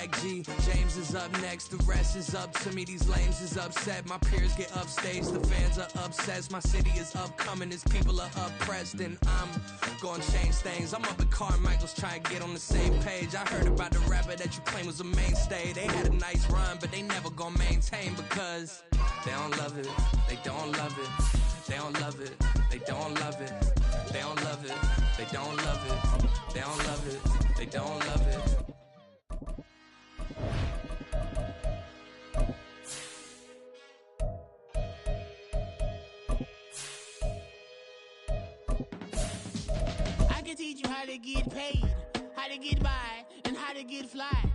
respect, G. James is up next, the rest is up to me. These lames is upset, my peers get upstaged, the fans are obsessed. My city is upcoming, his people are oppressed, and I'm gonna change things. I'm up at Carmichael's trying to get on the same page. I heard about the rapper that you claim was a mainstay. They had a nice run, but they never gonna maintain because they don't love it, they don't love it, they don't love it, they don't love it, they don't love it, they don't love it, they don't love it, they don't love it. I can teach you how to get paid, how to get by, and how to get fly.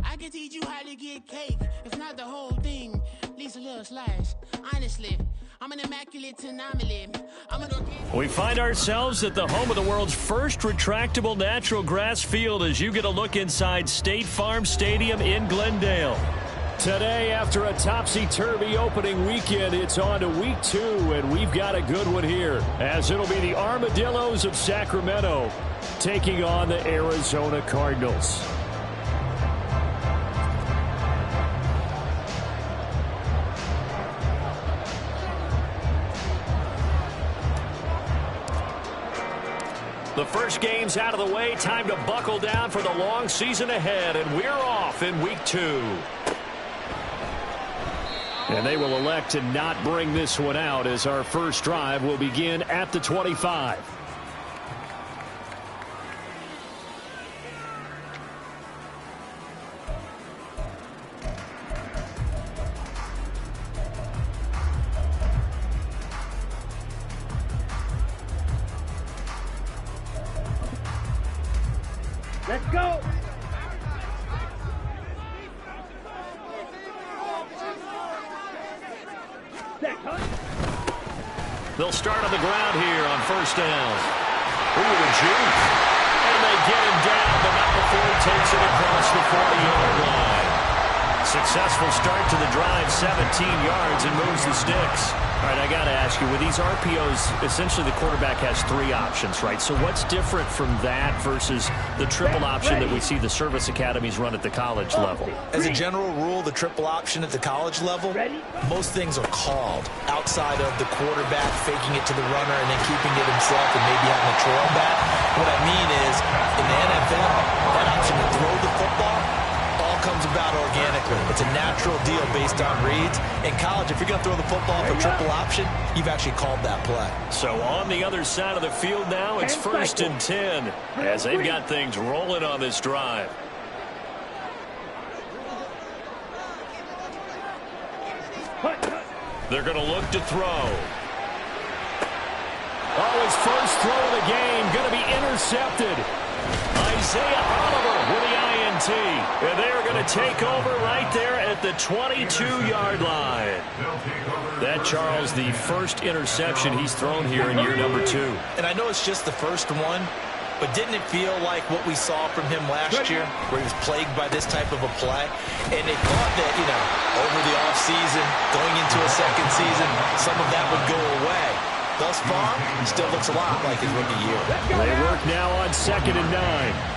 I can teach you how to get cake, if not the whole thing, at least a little slice. Honestly, I'm an immaculate anomaly. We find ourselves at the home of the world's first retractable natural grass field as you get a look inside State Farm Stadium in Glendale. Today, after a topsy-turvy opening weekend, it's on to week 2, and we've got a good one here, as it'll be the Armadillos of Sacramento taking on the Arizona Cardinals. The first game's out of the way. Time to buckle down for the long season ahead, and we're off in week 2. And they will elect to not bring this one out as our first drive will begin at the 25. Let's go! They'll start on the ground here on first down. Ooh, the juke. And they get him down, but not before he takes it across the 40-yard line. Successful start to the drive, 17 yards, and moves the sticks. All right, I got to ask you, with these RPOs, essentially the quarterback has 3 options, right? So what's different from that versus the triple option that we see the service academies run at the college level? As a general rule, the triple option at the college level, most things are called outside of the quarterback faking it to the runner and then keeping it himself and maybe having a trail back. What I mean is, in the NFL, that option to throw the football comes about organically. It's a natural deal based on reads. In college, if you're going to throw the football for triple option, you've actually called that play. So on the other side of the field now, it's 1st and 10 as they've got things rolling on this drive. They're going to look to throw. Oh, his first throw of the game going to be intercepted. Isaiah Oliver with the INT. And they're going to take over right there at the 22-yard line. That, Charles, the first interception he's thrown here in year number 2. And I know it's just the first one, but didn't it feel like what we saw from him last year, where he was plagued by this type of a play? And they thought that, over the offseason, going into a second season, some of that would go away. Thus far, he still looks a lot like his rookie year. They work now on 2nd and 9.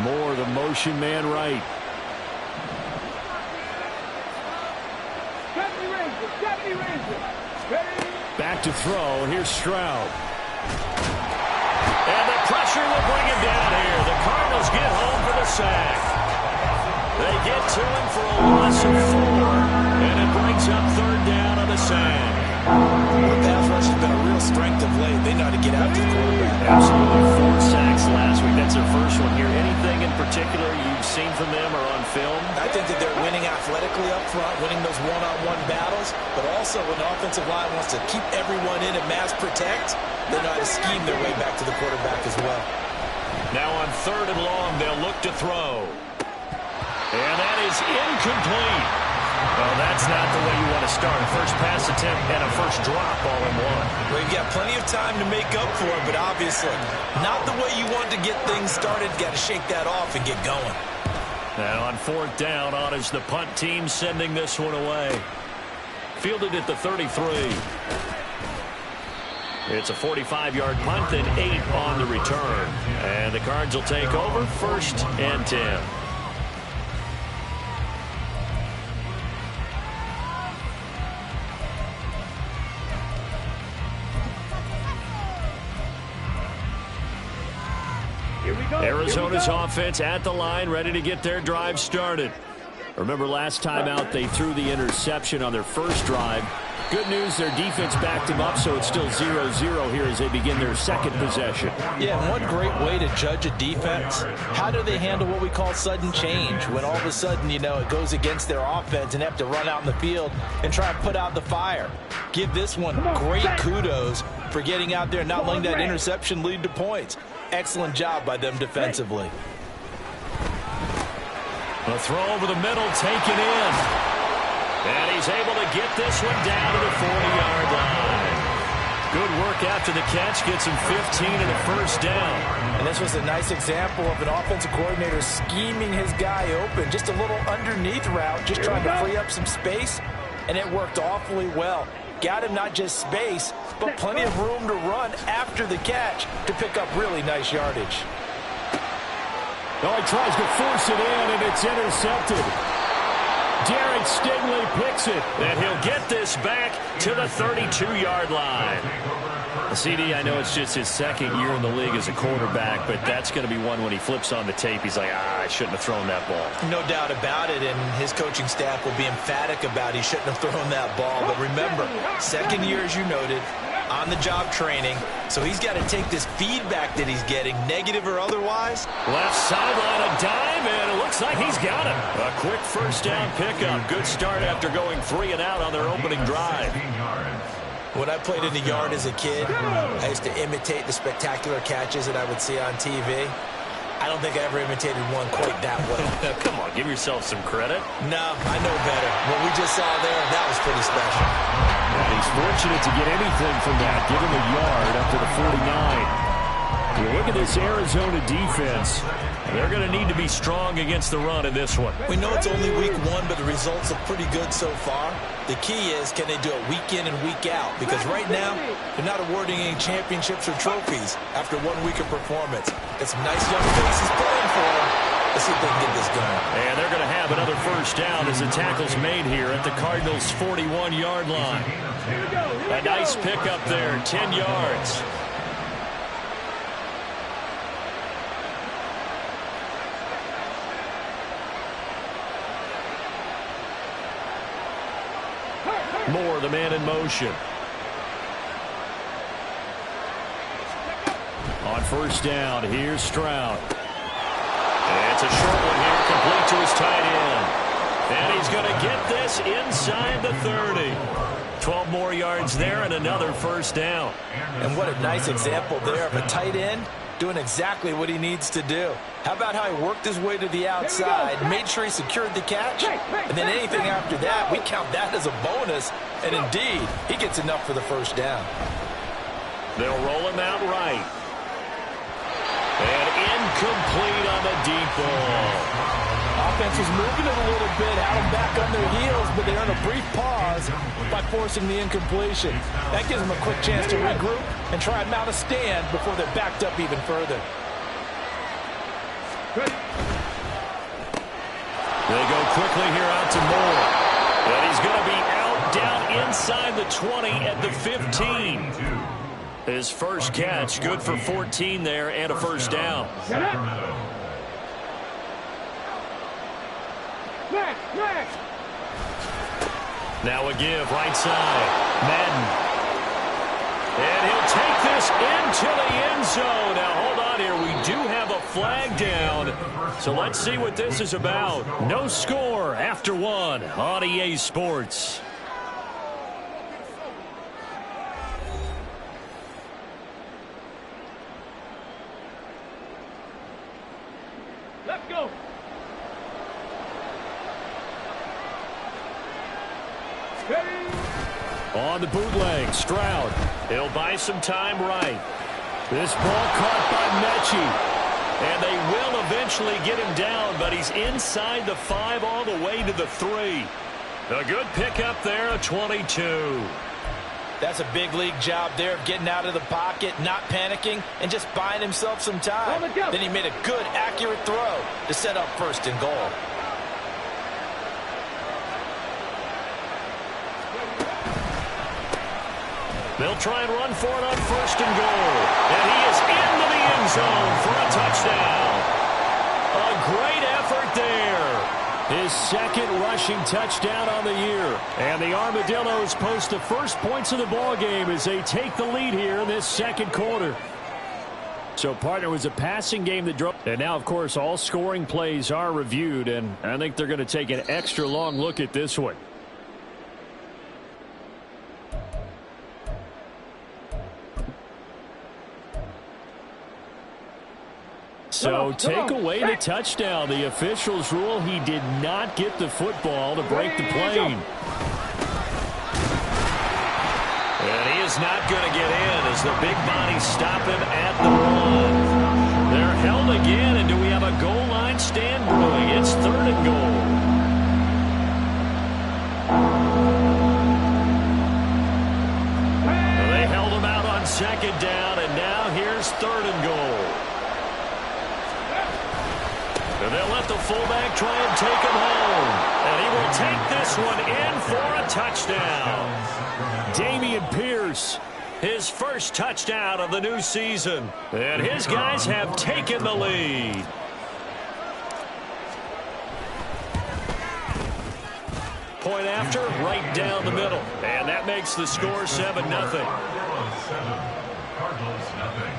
Moore, the motion man right. Back to throw. Here's Stroud. And the pressure will bring him down here. The Cardinals get home for the sack. They get to him for a loss of 4. And it brings up 3rd down on the sack. The pass rush has been a real strength of late. They know how to get out to the quarterback. Absolutely. 4 sacks last week. That's their first one here. Anything in particular you've seen from them or on film? I think that they're winning athletically up front, winning those one-on-one battles, but also when the offensive line wants to keep everyone in and mass protect, they know how to scheme their way back to the quarterback as well. Now on 3rd and long, they'll look to throw. And that is incomplete. Well, that's not the way you want to start. A first pass attempt and a first drop all in one. Well, you've got plenty of time to make up for it, but obviously not the way you want to get things started. Got to shake that off and get going. Now on 4th down, on is the punt team sending this one away. Fielded at the 33. It's a 45-yard punt and 8 on the return. And the Cards will take over 1st and 10. Arizona's offense at the line, ready to get their drive started. Remember last time out they threw the interception on their first drive. Good news, their defense backed them up, so it's still 0-0 here as they begin their second possession. Yeah, and one great way to judge a defense, how do they handle what we call sudden change? When all of a sudden, you know, it goes against their offense and they have to run out in the field and try and put out the fire. Give this one great kudos for getting out there and not letting that interception lead to points. Excellent job by them defensively. A throw over the middle, taken in. And he's able to get this one down to the 40-yard line. Good work after the catch, gets him 15 and a first down. And this was a nice example of an offensive coordinator scheming his guy open. Just a little underneath route, just trying to free up some space, and it worked awfully well. Got him not just space, but plenty of room to run after the catch to pick up really nice yardage. Oh, he tries to force it in, and it's intercepted. Derek Stingley picks it, and he'll get this back to the 32-yard line. CD, I know it's just his second year in the league as a quarterback, but that's going to be one when he flips on the tape. He's like, I shouldn't have thrown that ball. No doubt about it, and his coaching staff will be emphatic about he shouldn't have thrown that ball. But remember, second year, as you noted, on-the-job training, so he's got to take this feedback that he's getting, negative or otherwise. Left sideline, a dime, and it looks like he's got him. A quick first down pickup. Good start after going 3 and out on their opening drive. When I played in the yard as a kid, I used to imitate the spectacular catches that I would see on TV. I don't think I ever imitated one quite that well. Come on, give yourself some credit. No, I know better. What we just saw there, that was pretty special. And he's fortunate to get anything from that. Give him a yard up to the 49. You look at this Arizona defense. They're going to need to be strong against the run in this one. We know it's only week 1, but the results look pretty good so far. The key is, can they do it week in and week out? Because right now, they're not awarding any championships or trophies after 1 week of performance. Got some nice young faces playing for them. Let's see if they can get this going. And they're going to have another first down as the tackle's made here at the Cardinals' 41-yard line. A nice pickup there, 10 yards. Moore, the man in motion. On first down, here's Stroud. And it's a short one here, complete to his tight end. And he's going to get this inside the 30. 12 more yards there and another first down. And what a nice example there of a tight end doing exactly what he needs to do. How about how he worked his way to the outside, made sure he secured the catch, and then anything after that, we count that as a bonus, and indeed, he gets enough for the first down. They'll roll him out right. And incomplete on the deep ball. Offense was moving it a little bit, had them back on their heels, but they earn a brief pause by forcing the incompletion. That gives them a quick chance to regroup and try and mount a stand before they're backed up even further. They go quickly here out to Moore. And he's going to be out down inside the 20 at the 15. His first catch, good for 14 there and a first down. Now a give, right side. Madden. And he'll take this into the end zone. Now hold on here. We do have a flag down. So let's see what this is about. No score after 1 on EA Sports. Let's go. On the bootleg, Stroud. He'll buy some time right. This ball caught by Mechie. And they will eventually get him down, but he's inside the 5 all the way to the 3. A good pickup there, a 22. That's a big league job there of getting out of the pocket, not panicking, and just buying himself some time. Then he made a good, accurate throw to set up first and goal. They'll try and run for it on first and goal. And he is into the end zone for a touchdown. A great effort there. His second rushing touchdown on the year. And the Armadillos post the first points of the ball game as they take the lead here in this second quarter. So, partner, was a passing game that drove. And now, of course, all scoring plays are reviewed. And I think they're going to take an extra long look at this one. So take away the touchdown. The officials rule he did not get the football to break the plane. And he is not going to get in as the big bodies stop him at the one. They're held again, and do we have a goal line stand brewing? It's third and goal. They held him out on second down, and now here's third and goal. And they'll let the fullback try and take him home. And he will take this one in for a touchdown. Dameon Pierce, his first touchdown of the new season. And his guys have taken the lead. Point after, right down the middle. And that makes the score 7-0. Cardinals, nothing.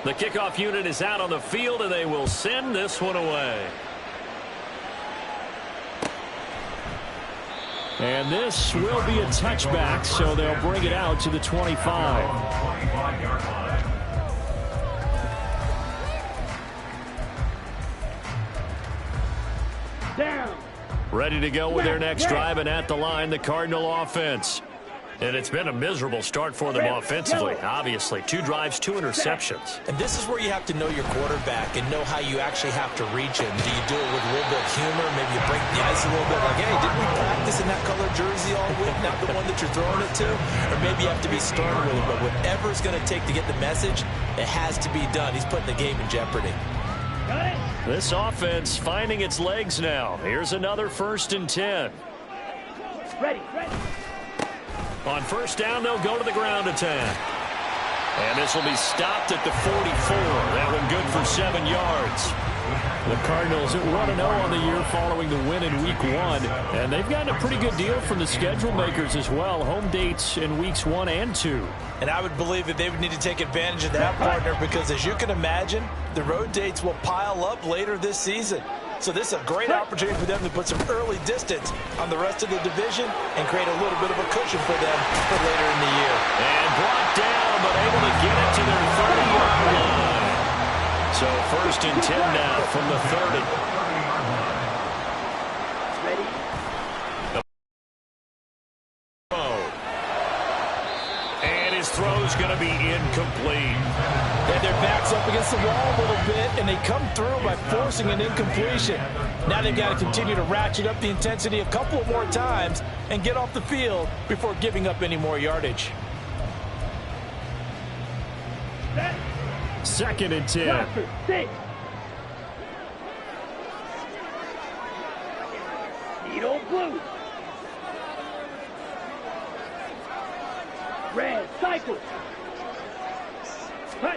The kickoff unit is out on the field, and they will send this one away. And this will be a touchback, so they'll bring it out to the 25. 25-yard line. Down. Ready to go with their next drive, and at the line, the Cardinal offense. And it's been a miserable start for them offensively, obviously. 2 drives, 2 interceptions. And this is where you have to know your quarterback and know how you actually have to reach him. Do you do it with a little bit of humor? Maybe you break the ice a little bit like, hey, didn't we practice in that color jersey all week, not the one that you're throwing it to? Or maybe you have to be stern with it, but whatever it's going to take to get the message, it has to be done. He's putting the game in jeopardy. This offense finding its legs now. Here's another 1st and 10. Ready. On first down, they'll go to the ground attack. And this will be stopped at the 44. That one good for 7 yards. The Cardinals at 1-0 on the year following the win in Week 1. And they've gotten a pretty good deal from the schedule makers as well. Home dates in Weeks 1 and 2. And I would believe that they would need to take advantage of that, partner, because as you can imagine, the road dates will pile up later this season. So this is a great opportunity for them to put some early distance on the rest of the division and create a little bit of a cushion for them for later in the year. And brought down, but able to get it to their 30-yard line. So 1st and 10 now from the 30. Ready. And his throw's going to be incomplete. And their back's up against the wall a little bit, and they come through by forcing an incompletion. Now they've got to continue to ratchet up the intensity a couple of more times and get off the field before giving up any more yardage. 2nd and 10. 6. Needle blue. Red cycle. Hut.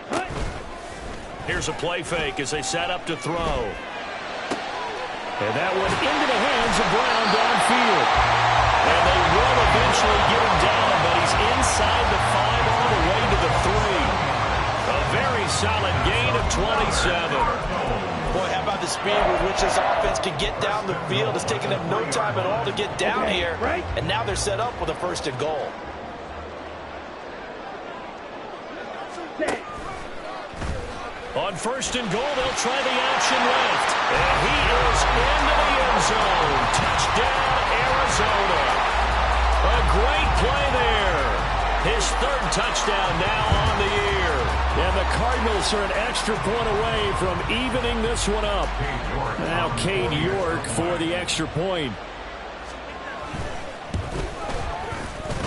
Here's a play fake as they set up to throw. And that one into the hands of Brown downfield. And they will eventually get him down, but he's inside the 5 all the way to the 3. A very solid gain of 27. Boy, how about the speed with which this offense can get down the field? It's taken them no time at all to get down here. And now they're set up with a 1st and goal. On 1st and goal, they'll try the option left. And he is into the end zone. Touchdown, Arizona. A great play there. His 3rd touchdown now on the year. And the Cardinals are an extra point away from evening this one up. Now Cade York for the extra point.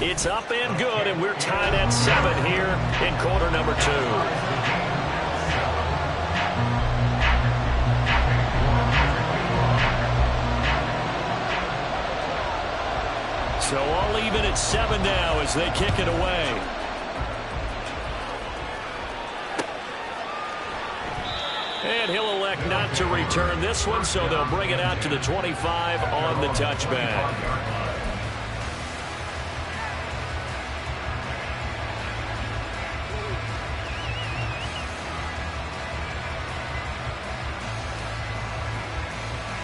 It's up and good, and we're tied at 7 here in quarter number 2. So all even at 7 now as they kick it away. And he'll elect not to return this one, so they'll bring it out to the 25 on the touchback.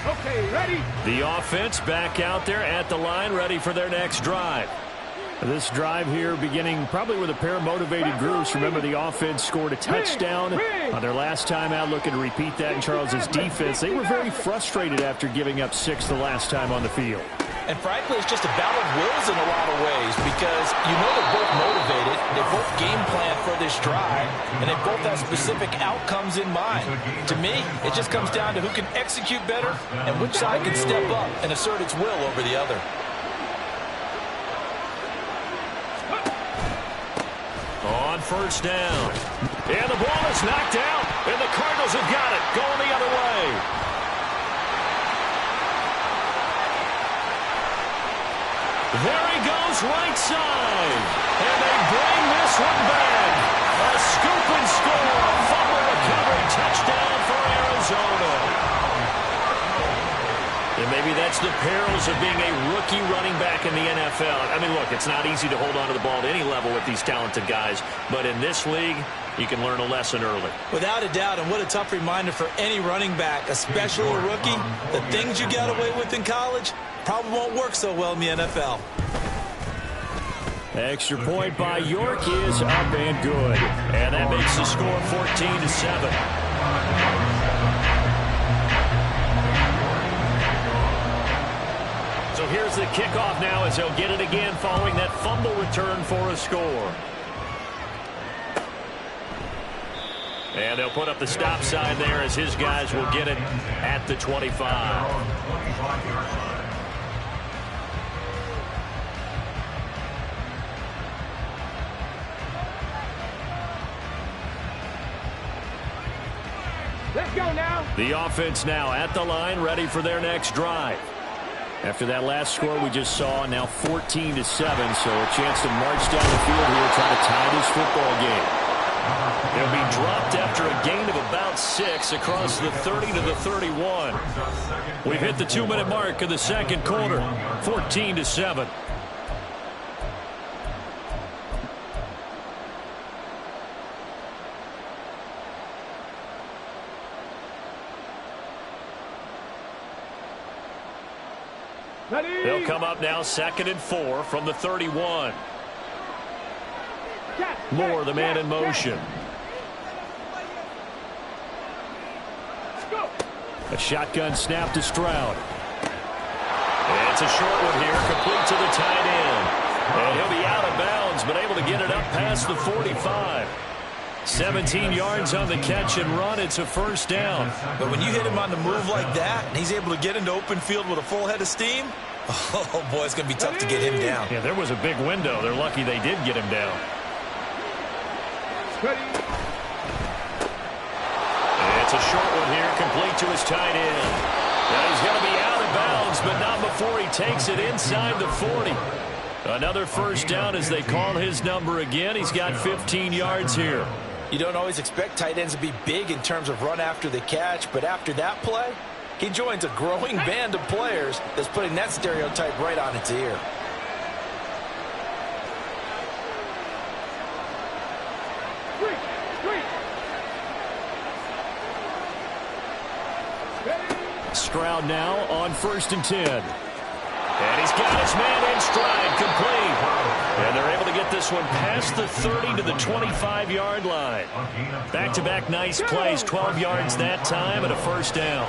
Okay, ready? The offense back out there at the line, ready for their next drive. This drive here beginning probably with a pair of motivated groups. Remember, the offense scored a touchdown on their last time out, looking to repeat that in Charles's defense. They were very frustrated after giving up 6 the last time on the field. And frankly, it's just a battle of wills in a lot of ways because you know they're both motivated, they both game plan for this drive, and they both have specific outcomes in mind. To me, it just comes down to who can execute better and which side can step up and assert its will over the other. On first down. And the ball is knocked out, and the Cardinals have got it, going the other way. There he goes, right side. And they bring this one back. A scoop and score, a fumble recovery, touchdown for Arizona. And maybe that's the perils of being a rookie running back in the NFL. I mean, look, it's not easy to hold on to the ball at any level with these talented guys. But in this league, you can learn a lesson early. Without a doubt, and what a tough reminder for any running back, especially a rookie. The things you got away with in college probably won't work so well in the NFL. Extra point by York is up and good. And that makes the score 14-7. So here's the kickoff now as they'll get it again following that fumble return for a score. And they'll put up the stop sign there as his guys will get it at the 25. Let's go now. The offense now at the line, ready for their next drive. After that last score we just saw, now 14-7, so a chance to march down the field here, try to tie this football game. They'll be dropped after a gain of about 6 across the 30 to the 31. We've hit the 2-minute mark of the second quarter, 14-7. They'll come up now 2nd and 4 from the 31. Moore, the man in motion. A shotgun snap to Stroud. And it's a short one here, complete to the tight end. And he'll be out of bounds, but able to get it up past the 45. 17 yards on the catch and run. It's a first down. But when you hit him on the move like that, and he's able to get into open field with a full head of steam, oh, boy, it's going to be tough to get him down. Yeah, there was a big window. They're lucky they did get him down. It's a short one here, complete to his tight end. Now he's going to be out of bounds, but not before he takes it inside the 40. Another first down as they call his number again. He's got 15 yards here. You don't always expect tight ends to be big in terms of run after the catch, but after that play, he joins a growing band of players that's putting that stereotype right on its ear. Stroud now on 1st and 10. And he's got his man in stride, complete. And they're able to get this one past the 30 to the 25-yard line. Back-to-back nice plays, 12 yards that time, and a first down.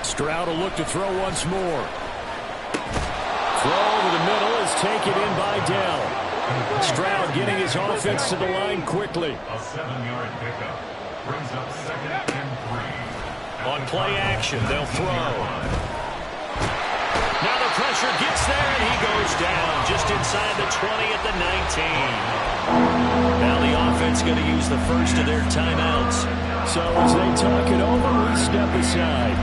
Stroud will look to throw once more. Throw over the middle is taken in by Dell. Stroud getting his offense to the line quickly. A 7-yard pickup brings up 2nd and 3. On play action, they'll throw. Now the pressure gets there, and he goes down just inside the 20 at the 19. Now the offense going to use the first of their timeouts. So as they talk it over, we step aside.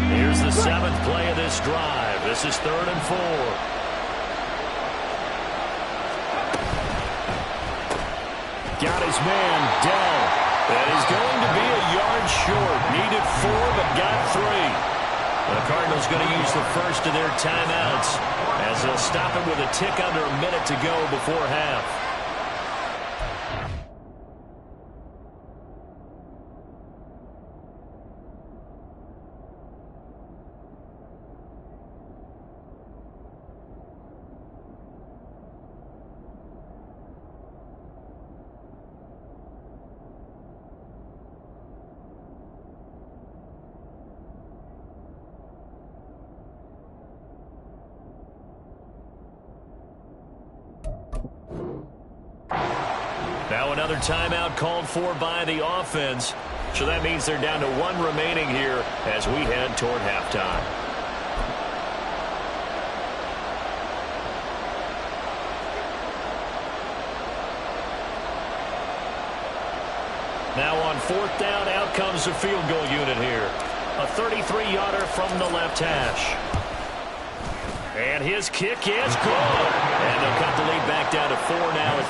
Here's the 7th play of this drive. This is 3rd and 4. Got his man, Dell. That is going to be a yard short. Needed 4, but got 3. The Cardinals going to use the first of their timeouts as they'll stop it with a tick under a minute to go before half. Now another timeout called for by the offense. So that means they're down to 1 remaining here as we head toward halftime. Now on 4th down, out comes the field goal unit here. A 33-yarder from the left hash. And his kick is good. And they'll cut the lead back down to 4 now at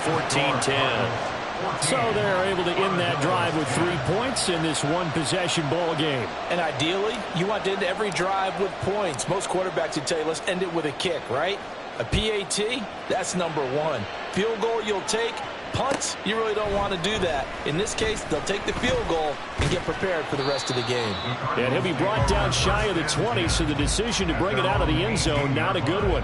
14-10. So they're able to end that drive with 3 points in this one-possession ball game. And ideally, you want to end every drive with points. Most quarterbacks would tell you, let's end it with a kick, right? A PAT, that's number 1. Field goal you'll take. Punts, you really don't want to do that. In this case, they'll take the field goal and get prepared for the rest of the game. And he'll be brought down shy of the 20, so the decision to bring it out of the end zone, not a good one.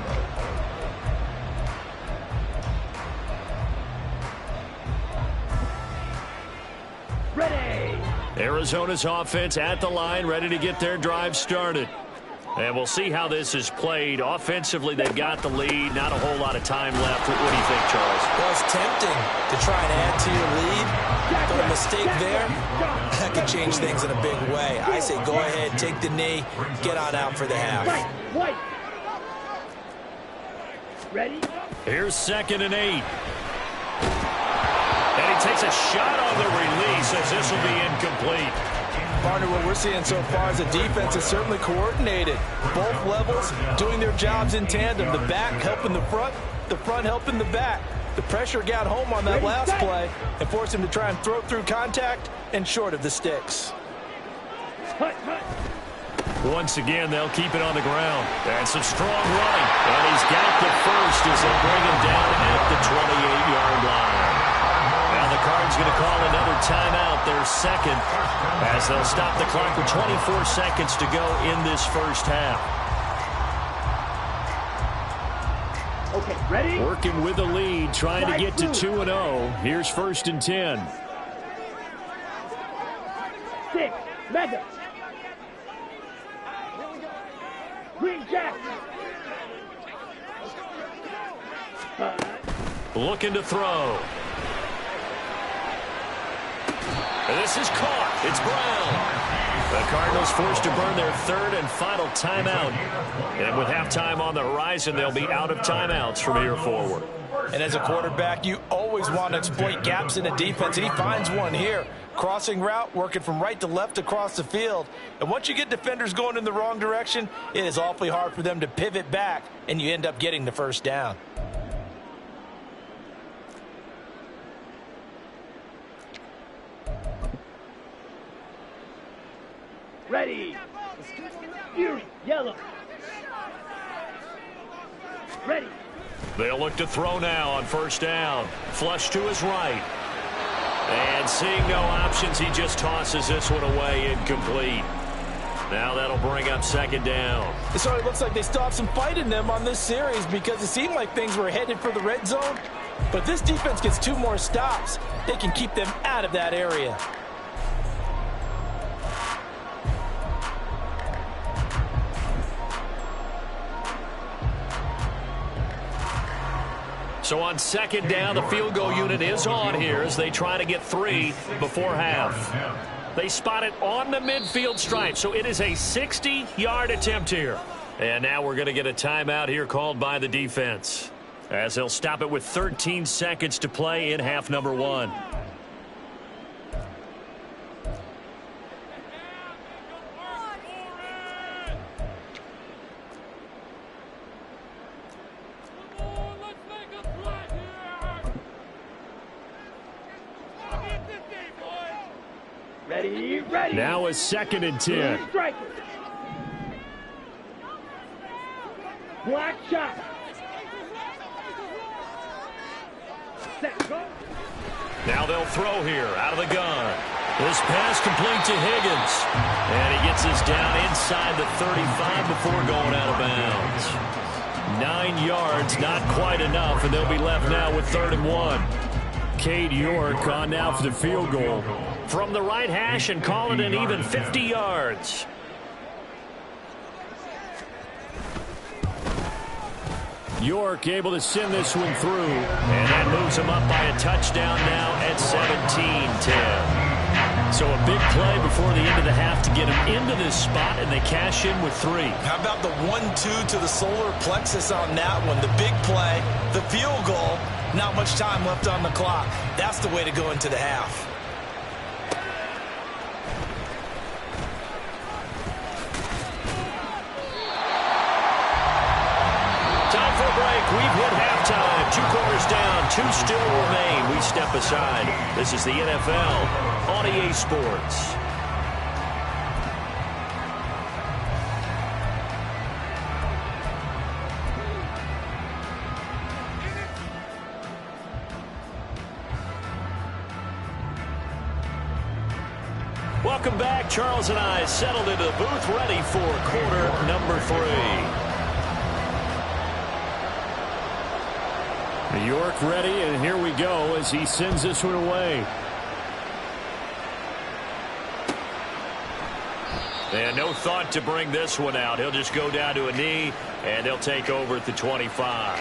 Ready. Arizona's offense at the line, ready to get their drive started. And we'll see how this is played. Offensively, they've got the lead. Not a whole lot of time left. What do you think, Charles? Well, it's tempting to try and add to your lead, but a mistake there, that could change things in a big way. I say go ahead, take the knee, get on out for the half. White. Ready? Here's 2nd and 8. And he takes a shot on the release as this will be incomplete. Partner, what we're seeing so far is the defense is certainly coordinated. Both levels doing their jobs in tandem. The back helping the front helping the back. The pressure got home on that last play and forced him to try and throw through contact and short of the sticks. Once again, they'll keep it on the ground. And some strong running. And he's got the first as they bring him down at the 28-yard line. Now the Cards going to call another timeout, their 2nd, as they'll stop the clock with 24 seconds to go in this first half. Okay, ready? Working with the lead, trying to get to 2-0. Here's 1st and 10. 6, Mega. Green Jack. Looking to throw. And this is caught. It's Brown. The Cardinals forced to burn their 3rd and final timeout. And with halftime on the horizon, they'll be out of timeouts from here forward. And as a quarterback, you always want to exploit gaps in the defense, and he finds one here. Crossing route, working from right to left across the field. And once you get defenders going in the wrong direction, it is awfully hard for them to pivot back, and you end up getting the first down. Ready. Fury. Yellow. Ready. They'll look to throw now on 1st down. Flush to his right. And seeing no options, he just tosses this one away, incomplete. Now that'll bring up 2nd down. So it looks like they still have some fight in them on this series because it seemed like things were headed for the red zone. But this defense gets 2 more stops. They can keep them out of that area. So on second down, the field goal unit is on here as they try to get 3 before half. They spot it on the midfield stripe, so it is a 60-yard attempt here. And now we're going to get a timeout here called by the defense, as they'll stop it with 13 seconds to play in half number 1. Ready. Now a 2nd and 10. Black shot. Set, go. Now they'll throw here out of the gun. This pass complete to Higgins. And he gets this down inside the 35 before going out of bounds. 9 yards, not quite enough, and they'll be left now with 3rd and 1. Cade York on now for the field goal from the right hash and call it an even 50 yards. York able to send this one through, and that moves him up by a touchdown now at 17-10. So a big play before the end of the half to get him into this spot, and they cash in with 3. How about the 1-2 to the solar plexus on that one? The big play, the field goal, not much time left on the clock. That's the way to go into the half. Time for a break. We've hit halftime. 2 quarters down. 2 still remain. We step aside. This is the NFL on EA Sports. Welcome back. Charles and I settled into the booth, ready for quarter number 3. York ready, and here we go as he sends this one away. And no thought to bring this one out. He'll just go down to a knee, and they'll take over at the 25.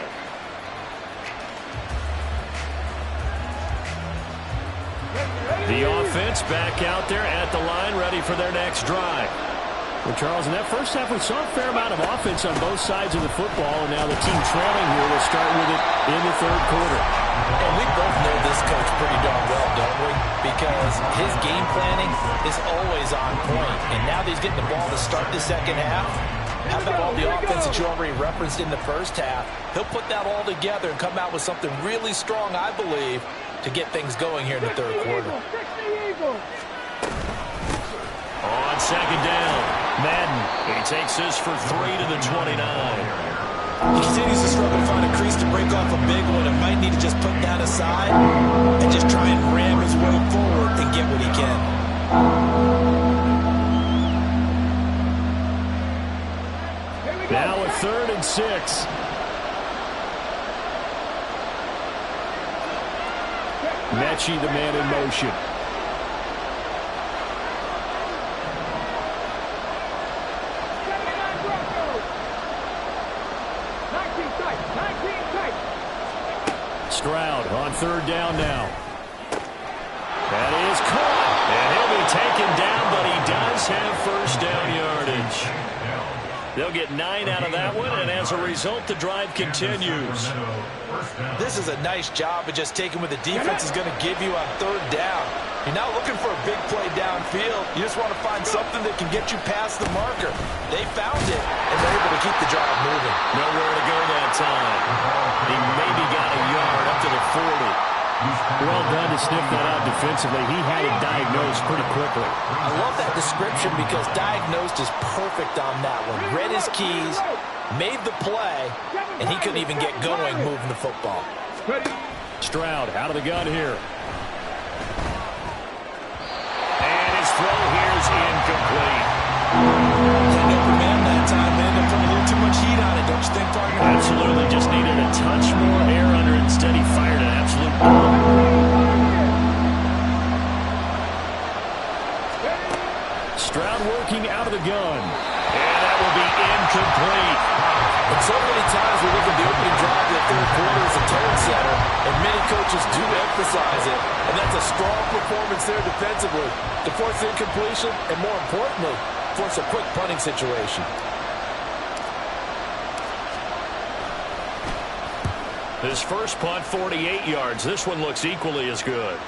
The offense back out there at the line, ready for their next drive. Well, Charles, in that first half, we saw a fair amount of offense on both sides of the football, and now the team trailing here will start with it in the 3rd quarter. And we both know this coach pretty darn well, don't we? Because his game planning is always on point. And now that he's getting the ball to start the second half, how about all the offense that you already referenced in the first half? He'll put that all together and come out with something really strong, I believe, to get things going here in the 3rd quarter. On second down, Madden. He takes this for 3 to the 29. He continues to struggle to find a crease to break off a big one and might need to just put that aside and just try and ram his way forward and get what he can. Now a 3rd and 6. Mechie, the man in motion. Stroud on 3rd down now. That is caught. And he'll be taken down, but he does have 1st down yardage. They'll get 9 out of that one, and as a result, the drive continues. This is a nice job of just taking what the defense is going to give you on 3rd down. You're not looking for a big play downfield. You just want to find something that can get you past the marker. They found it, and they're able to keep the drive moving. Nowhere to go that time. He maybe got a yard up to the 40. Well done to sniff that out defensively. He had it diagnosed pretty quickly. I love that description because diagnosed is perfect on that one. Read his keys, made the play, and he couldn't even get going moving the football. Stroud out of the gun here. And his throw here is incomplete. Had open man that time, man. They put a little too much heat on it, don't you think, partner? Absolutely. Just needed a touch more air under it. Instead, he fired an absolute bomb. Stroud working out of the gun. And that will be incomplete. And so many times we look at the opening drive of the third quarter as a tone setter, and many coaches do emphasize it. And that's a strong performance there defensively to force incompletion and, more importantly, force a quick punting situation. His first punt, 48 yards. This one looks equally as good.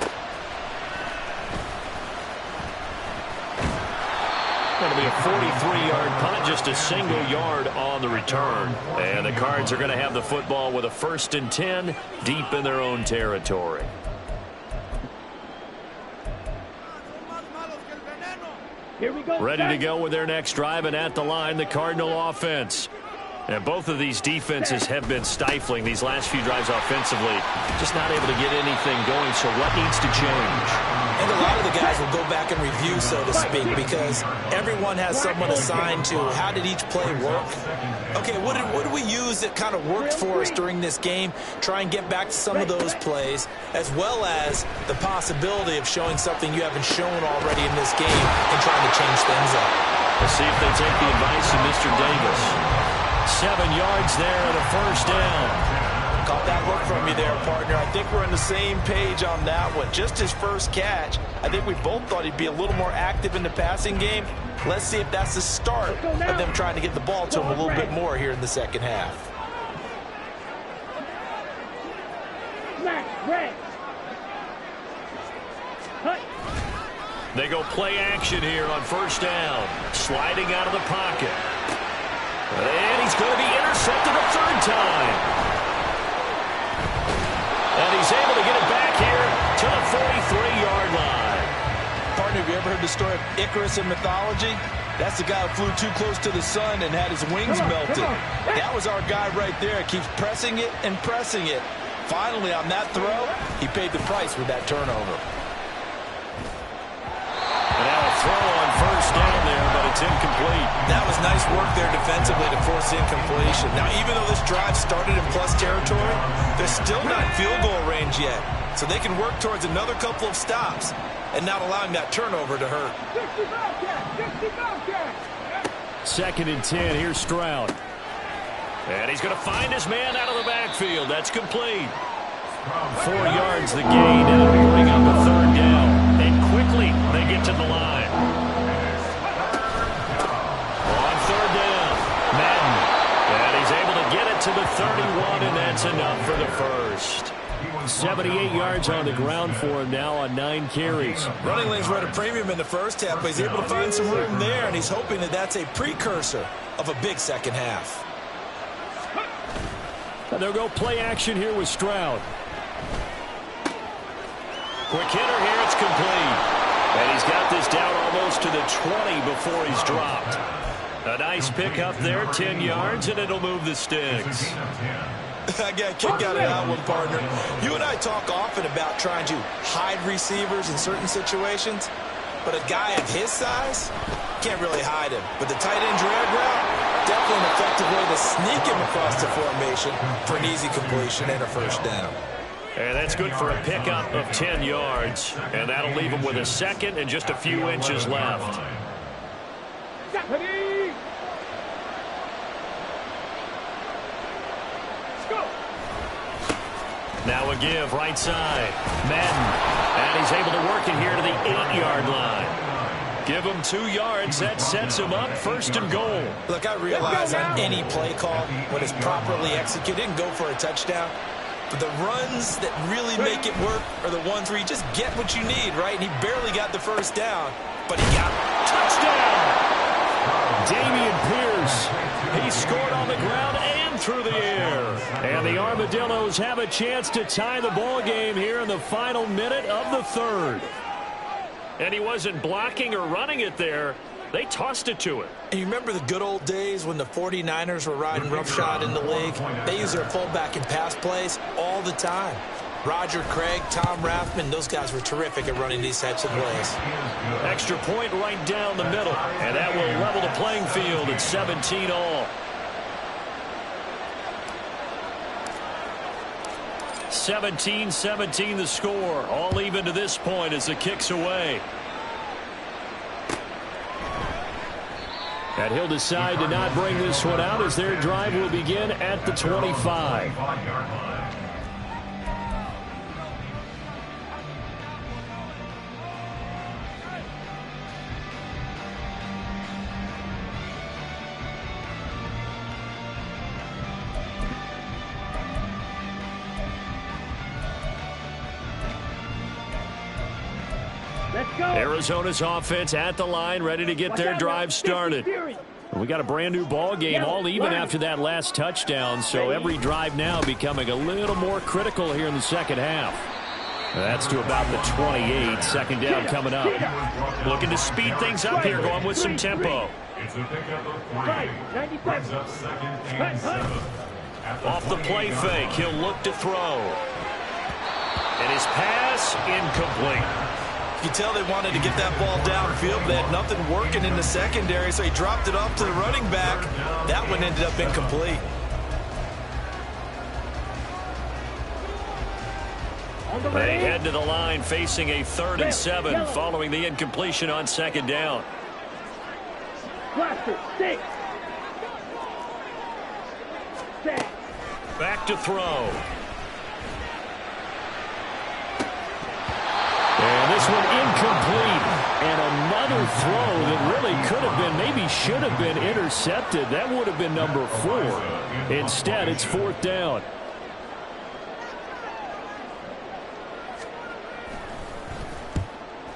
Going to be a 43-yard punt, just a single yard on the return. And the Cards are going to have the football with a 1st and 10 deep in their own territory. Here we go. Ready to go with their next drive, and at the line, the Cardinal offense. And both of these defenses have been stifling these last few drives offensively. Just not able to get anything going, so what needs to change? And a lot of the guys will go back and review, so to speak, because everyone has someone assigned to how did each play work. Okay, what did we use that kind of worked for us during this game? Try and get back to some of those plays, as well as the possibility of showing something you haven't shown already in this game and trying to change things up. Let's see if they take the advice of Mr. Davis. 7 yards there and a 1st down. Caught that look from you there, partner. I think we're on the same page on that one. Just his first catch. I think we both thought he'd be a little more active in the passing game. Let's see if that's the start of them trying to get the ball to him a little bit more here in the second half. They go play action here on 1st down. Sliding out of the pocket. And he's going to be intercepted a 3rd time. And he's able to get it back here to the 43-yard line. Partner, have you ever heard the story of Icarus in mythology? That's the guy who flew too close to the sun and had his wings melted. That was our guy right there. Keeps pressing it and pressing it. Finally, on that throw, he paid the price with that turnover. And now a throw on 1st down there, but it's incomplete. That was nice work there defensively to force incompletion. Now, even though this drive started in plus territory, they're still not in field goal range yet. So they can work towards another couple of stops and not allowing that turnover to hurt. 2nd and 10. Here's Stroud. And he's going to find his man out of the backfield. That's complete. 4 yards the gain, and it'll bring up a 3rd down. And quickly they get to the line. On 3rd down, Madden. And he's able to get it to the 31, and that's enough for the first. 78 yards on the ground for him now on 9 carries. Running lanes were at a premium in the first half, but he's able to find some room there, and he's hoping that that's a precursor of a big second half. And they'll go play action here with Stroud. Quick hitter here, it's complete. And he's got this down almost to the 20 before he's dropped. A nice pickup there, 10 yards, and it'll move the sticks. I got a kick out of that one, partner. You and I talk often about trying to hide receivers in certain situations, but a guy of his size can't really hide him. But the tight end drag route, definitely an effective way to sneak him across the formation for an easy completion and a 1st down. And that's good for a pickup of 10 yards. And that'll leave him with a 2nd and just a few inches left. Now a give right side. Madden. And he's able to work it here to the 8-yard line. Give him 2 yards. That sets him up 1st and goal. Look, I realize on any play call, when it's properly executed, and go for a touchdown. But the runs that really make it work are the ones where you just get what you need, right? And he barely got the 1st down, but he got it. Touchdown! Dameon Pierce. He scored on the ground and through the air. And the Armadillos have a chance to tie the ball game here in the final minute of the 3rd. And he wasn't blocking or running it there. They tossed it to him. And you remember the good old days when the 49ers were riding roughshod in the league? They used their fullback in pass plays all the time. Roger Craig, Tom Rathman, those guys were terrific at running these types of plays. Extra point right down the middle. And that will level the playing field at 17 all. 17-17 the score. All even to this point as the kick's away. And he'll decide to not bring this one out as their drive will begin at the 25. Arizona's offense at the line, ready to get their drive started. We got a brand new ball game, all even after that last touchdown, so every drive now becoming a little more critical here in the second half. That's to about the 28. Second down coming up. Looking to speed things up here, going with some tempo. It's a pickup of 3. Brings up 2nd and 7. Off the play fake, he'll look to throw. And his pass incomplete. You tell they wanted to get that ball downfield, but they had nothing working in the secondary, so he dropped it off to the running back. That one ended up incomplete. They head to the line facing a 3rd and 7 following the incompletion on second down. Back to throw. And this one incomplete. And another throw that really could have been, maybe should have been intercepted. That would have been number 4. Instead, it's 4th down.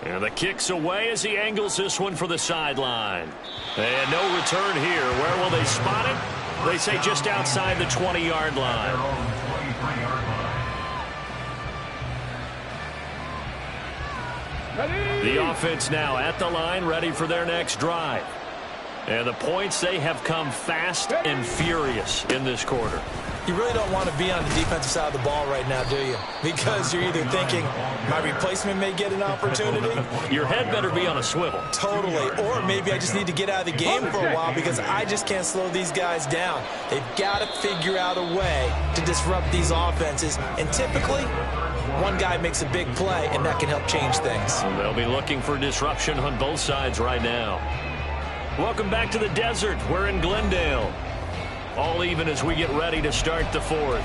And the kick's away as he angles this one for the sideline. And no return here. Where will they spot it? They say just outside the 20-yard line. The offense now at the line, ready for their next drive. And the points, they have come fast and furious in this quarter. You really don't want to be on the defensive side of the ball right now, do you? Because you're either thinking, my replacement may get an opportunity. Your head better be on a swivel. Totally. Or maybe I just need to get out of the game for a while because I just can't slow these guys down. They've got to figure out a way to disrupt these offenses. And typically, one guy makes a big play, and that can help change things. They'll be looking for disruption on both sides right now. Welcome back to the desert. We're in Glendale. All even as we get ready to start the 4th.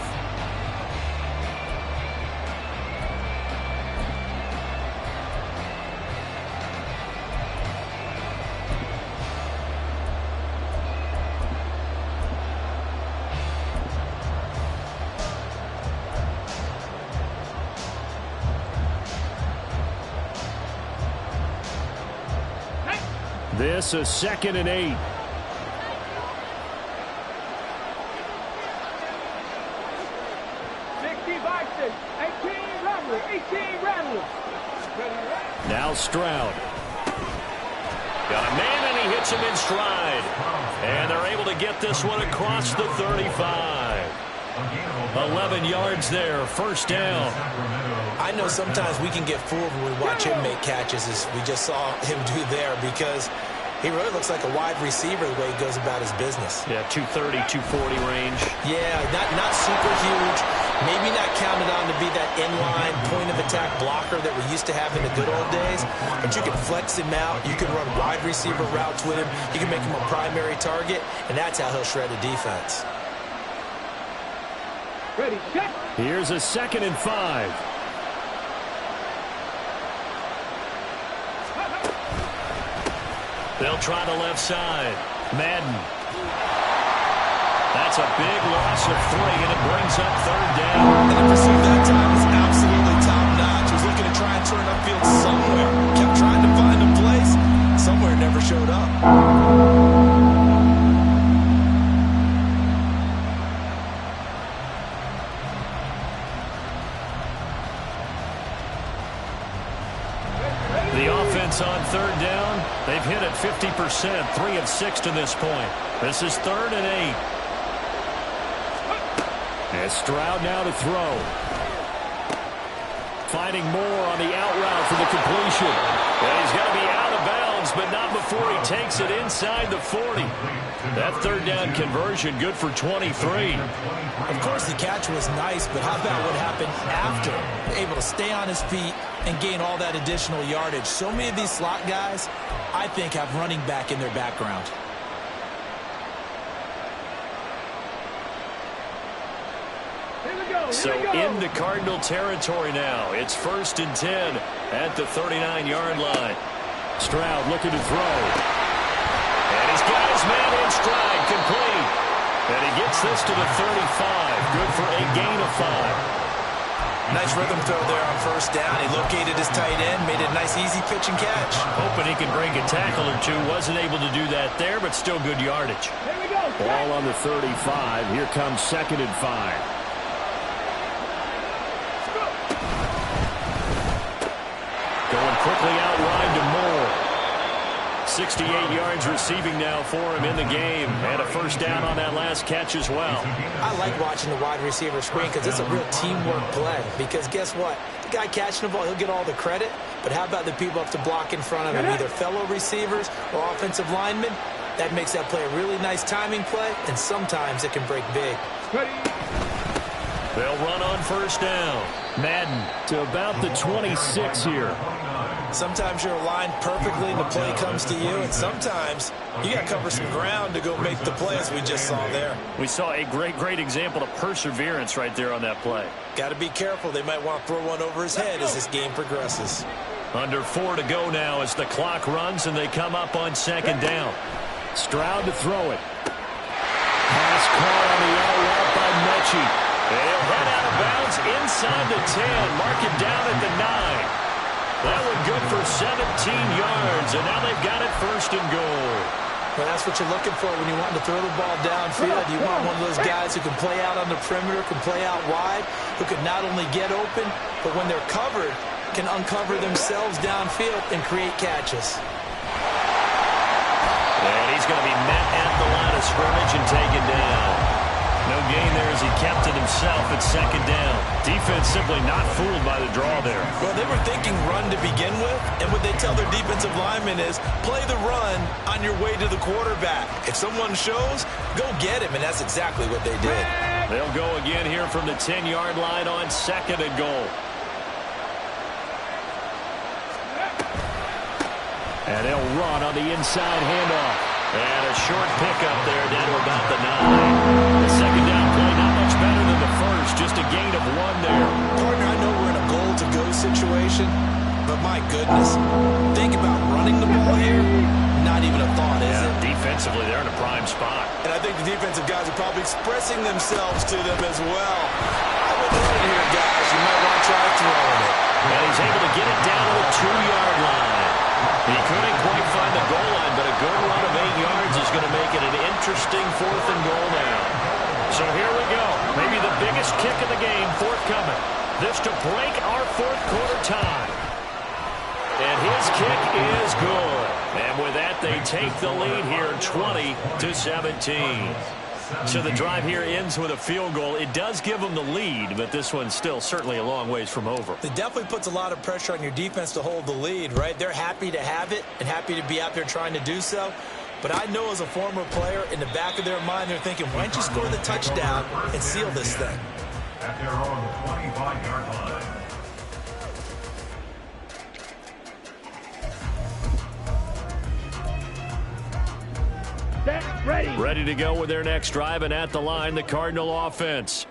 This is 2nd and 8. Now Stroud. Got a man, and he hits him in stride. And they're able to get this one across the 35. 11 yards there, 1st down. I know sometimes we can get fooled when we watch him make catches, as we just saw him do there, because he really looks like a wide receiver the way he goes about his business. Yeah, 230, 240 range. Yeah, not super huge. Maybe not counted on to be that inline point-of-attack blocker that we used to have in the good old days. But you can flex him out. You can run wide receiver routes with him. You can make him a primary target, and that's how he'll shred a defense. Ready, check. Here's a 2nd and 5. They'll try the left side. Madden. That's a big loss of 3, and it brings up 3rd down. And the pursuit that time was absolutely top-notch. He was looking to try and turn upfield somewhere. Kept trying to find a place. Somewhere never showed up. The offense on 3rd down, they've hit it 50%, 3 of 6 to this point. This is 3rd and 8. And Stroud now to throw. Finding more on the out route for the completion. And he's going to be out of bounds, but not before he takes it inside the 40. That 3rd down conversion good for 23. Of course, the catch was nice, but how about what happened after? Able to stay on his feet and gain all that additional yardage. So many of these slot guys, I think, have running back in their background. So into Cardinal territory now. It's 1st and 10 at the 39-yard line. Stroud looking to throw. And he's got his man in stride, complete. And he gets this to the 35. Good for a gain of 5. Nice rhythm throw there on 1st down. He located his tight end, made it a nice easy pitch and catch. Hoping he could break a tackle or two. Wasn't able to do that there, but still good yardage. Ball on the 35. Here comes 2nd and 5. Going quickly out wide to Moore. 68 yards receiving now for him in the game. And a 1st down on that last catch as well. I like watching the wide receiver screen because it's a real teamwork play. Because guess what? The guy catching the ball, he'll get all the credit. But how about the people up to block in front of him, either fellow receivers or offensive linemen? That makes that play a really nice timing play, and sometimes it can break big. They'll run on 1st down. Madden to about the 26 here. Sometimes you're aligned perfectly and the play comes to you, and sometimes you got to cover some ground to go make the play, as we just saw there. We saw a great example of perseverance right there on that play. Got to be careful. They might want to throw one over his head as this game progresses. Under 4 to go now as the clock runs and they come up on 2nd down. Stroud to throw it. Pass caught on the yellow route by Mechie. They'll head out of bounds inside the 10. Mark it down at the 9. That one good for 17 yards, and now they've got it 1st and goal. Well, that's what you're looking for when you want to throw the ball downfield. You want one of those guys who can play out on the perimeter, can play out wide, who can not only get open, but when they're covered, can uncover themselves downfield and create catches. And he's going to be met at the line of scrimmage and taken down. No gain there as he kept it himself at 2nd down. Defense simply not fooled by the draw there. Well, they were thinking run to begin with, and what they tell their defensive linemen is play the run on your way to the quarterback. If someone shows, go get him, and that's exactly what they did. They'll go again here from the 10-yard line on 2nd and goal. And they'll run on the inside handoff. And a short pickup there down to about the 9. The 2nd down play not much better than the 1st. Just a gain of 1 there. Partner, I know we're in a goal-to-go situation, but my goodness, think about running the ball here. Not even a thought, is it? Defensively, they're in a prime spot. And I think the defensive guys are probably expressing themselves to them as well. I would run it here, guys. You might want to try throwing it. And he's able to get it down to the 2-yard line. He couldn't quite find the goal line, but a good run of 8 yards is going to make it an interesting 4th and goal now. So here we go. Maybe the biggest kick of the game forthcoming. This to break our 4th quarter tie. And his kick is good. And with that, they take the lead here 20-17. So the drive here ends with a field goal. It does give them the lead, but this one's still certainly a long ways from over. It definitely puts a lot of pressure on your defense to hold the lead, right? They're happy to have it and happy to be out there trying to do so. But I know as a former player, in the back of their mind, they're thinking, why don't you score the touchdown and seal this thing? At their own 25-yard line. Ready to go with their next drive, and at the line, the Cardinal offense.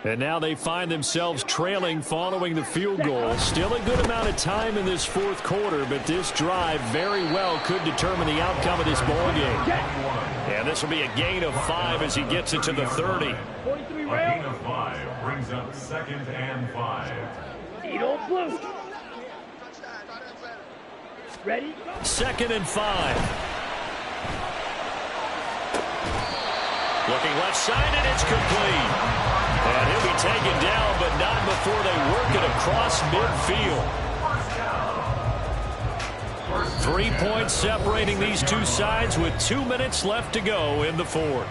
And now they find themselves trailing following the field goal. Still a good amount of time in this 4th quarter, but this drive very well could determine the outcome of this ball game. And this will be a gain of 5 as he gets it to the 30. A gain of 5 brings up 2nd and 5. Blue. Ready? 2nd and 5. Looking left side, and it's complete. And he'll be taken down, but not before they work it across midfield. 3 points separating these two sides with 2 minutes left to go in the 4th.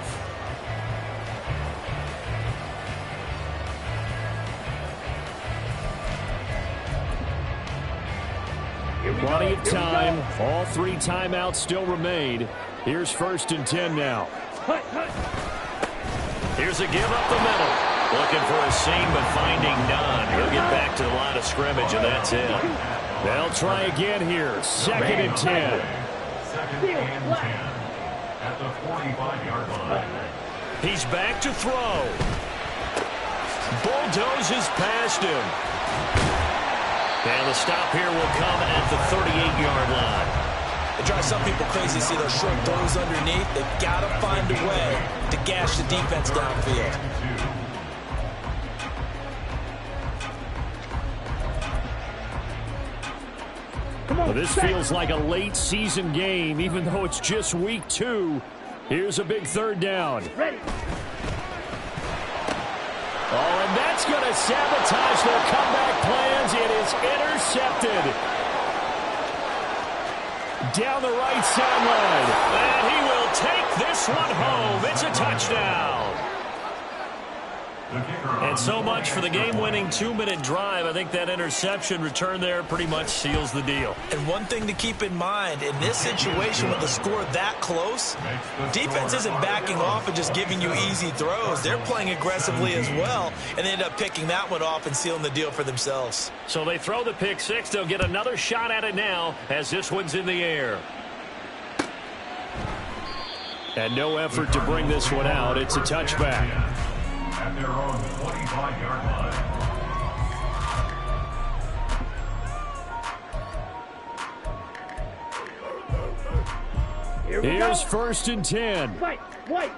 Plenty of time. All 3 timeouts still remain. Here's 1st and 10 now. Here's a give up the middle. Looking for a seam, but finding none. He'll get back to the line of scrimmage, and that's it. They'll try again here. 2nd and 10. 2nd and 10. At the 45-yard line. He's back to throw. Bulldozes past him. And the stop here will come at the 38-yard line. It drives some people crazy to see those short throws underneath. They've got to find a way to gash the defense downfield. Well, this feels like a late season game, even though it's just week 2. Here's a big third down. Ready. Oh, and that's going to sabotage their comeback plans. It is intercepted. Down the right sideline. And he will take this one home. It's a touchdown. And so much for the game-winning 2-minute drive. I think that interception return there pretty much seals the deal. And one thing to keep in mind, in this situation with the score that close, defense isn't backing off and just giving you easy throws. They're playing aggressively as well, and they end up picking that one off and sealing the deal for themselves. So they throw the pick six. They'll get another shot at it now as this one's in the air. And no effort to bring this one out. It's a touchback. At their own 25-yard line. Here's 1st and 10. White.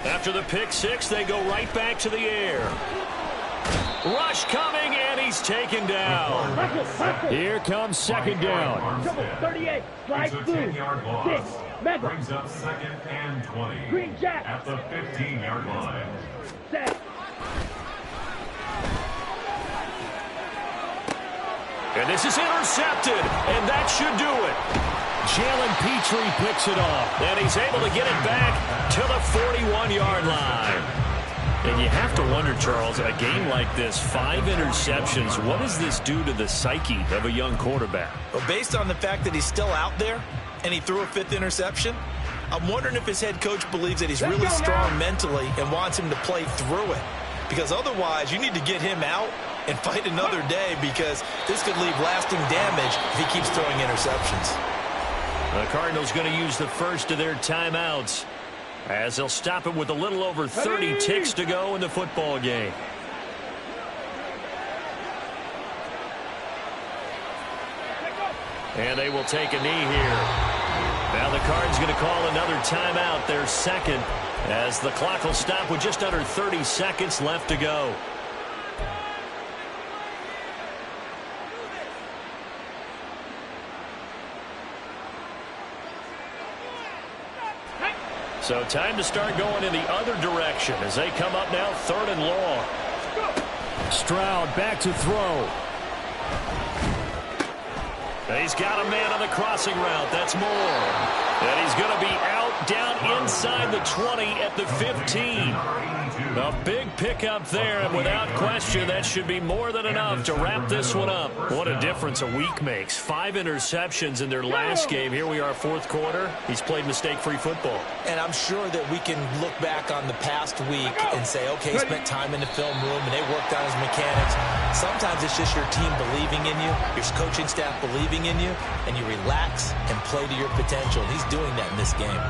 After the pick six, they go right back to the air. Rush coming, and he's taken down. Here comes 2nd down. 38. Slide through. 10-yard loss. 6. Mega. Brings up 2nd and 20. Green Jack. At the 15-yard line. Set. And this is intercepted, and that should do it. Jalen Petrie picks it off, and he's able to get it back to the 41-yard line. And you have to wonder, Charles, a game like this, 5 interceptions, what does this do to the psyche of a young quarterback? Well, based on the fact that he's still out there and he threw a 5th interception, I'm wondering if his head coach believes that he's really strong mentally and wants him to play through it. Because otherwise, you need to get him out and fight another day, because this could leave lasting damage if he keeps throwing interceptions. The Cardinals going to use the first of their timeouts, as they'll stop it with a little over 30 ticks to go in the football game. And they will take a knee here. Now the Cards going to call another timeout, their second, as the clock will stop with just under 30 seconds left to go. So time to start going in the other direction as they come up now 3rd and long. Stroud back to throw. He's got a man on the crossing route. That's Moore. And he's going to be out down inside the 20 at the 15. A big pickup there, and without question, that should be more than enough to wrap this one up. What a difference a week makes. 5 interceptions in their last game. Here we are, 4th quarter. He's played mistake-free football. And I'm sure that we can look back on the past week and say, okay, he spent time in the film room and they worked on his mechanics. Sometimes it's just your team believing in you, your coaching staff believing in you, and you relax and play to your potential. And he's doing that in this game.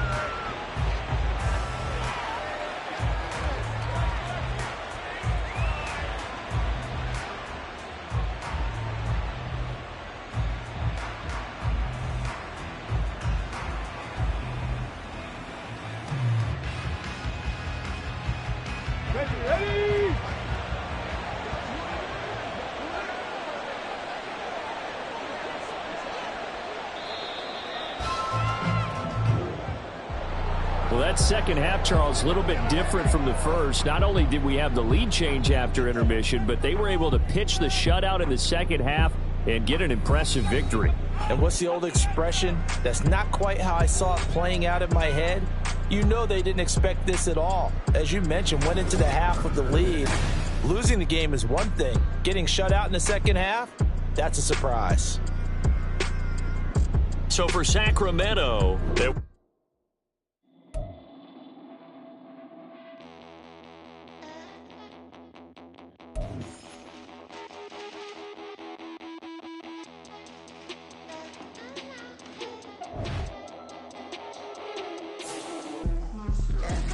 Well, that second half, Charles, a little bit different from the first. Not only did we have the lead change after intermission, but they were able to pitch the shutout in the second half and get an impressive victory. And what's the old expression? That's not quite how I saw it playing out in my head. You know they didn't expect this at all. As you mentioned, went into the half with the lead. Losing the game is one thing. Getting shut out in the second half, that's a surprise. So for Sacramento,